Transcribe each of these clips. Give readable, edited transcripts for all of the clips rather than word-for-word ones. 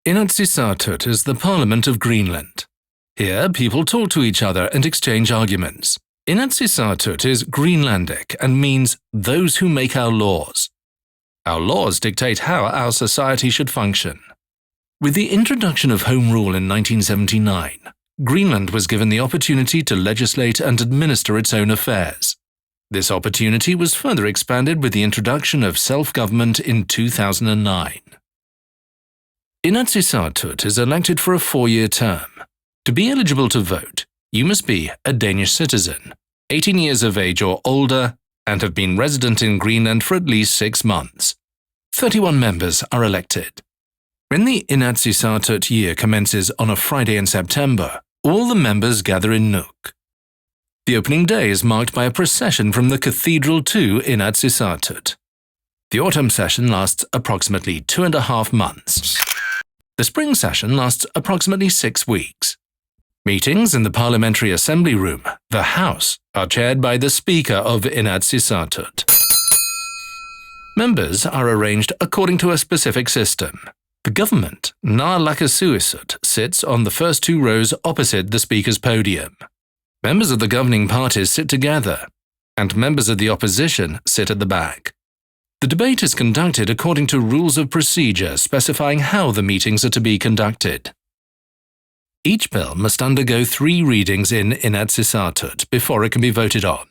Inatsisartut is the Parliament of Greenland. Here, people talk to each other and exchange arguments. Inatsisartut is Greenlandic and means those who make our laws. Our laws dictate how our society should function. With the introduction of Home Rule in 1979, Greenland was given the opportunity to legislate and administer its own affairs. This opportunity was further expanded with the introduction of self-government in 2009. Inatsisartut is elected for a 4-year term. To be eligible to vote, you must be a Danish citizen, 18 years of age or older, and have been resident in Greenland for at least 6 months. 31 members are elected. When the Inatsisartut year commences on a Friday in September, all the members gather in Nuuk. The opening day is marked by a procession from the cathedral to Inatsisartut. The autumn session lasts approximately 2.5 months. The spring session lasts approximately 6 weeks. Meetings in the Parliamentary Assembly Room, the House, are chaired by the Speaker of Inatsisartut. Members are arranged according to a specific system. The government, Naalakkersuisut, sits on the first 2 rows opposite the Speaker's podium. Members of the governing parties sit together, and members of the opposition sit at the back. The debate is conducted according to rules of procedure specifying how the meetings are to be conducted. Each bill must undergo 3 readings in Inatsisartut before it can be voted on.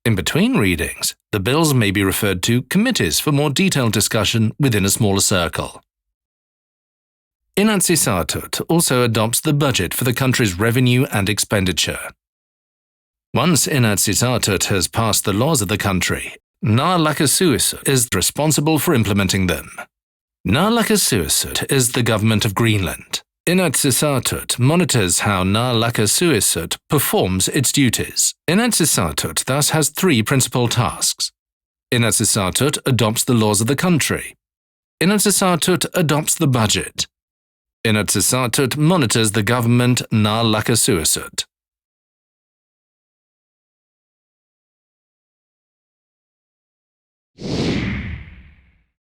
In between readings, the bills may be referred to committees for more detailed discussion within a smaller circle. Inatsisartut also adopts the budget for the country's revenue and expenditure. Once Inatsisartut has passed the laws of the country, Naalakkersuisut is responsible for implementing them. Naalakkersuisut is the government of Greenland. Inatsisartut monitors how Naalakkersuisut performs its duties. Inatsisartut thus has 3 principal tasks. Inatsisartut adopts the laws of the country. Inatsisartut adopts the budget. Inatsisartut monitors the government Naalakkersuisut.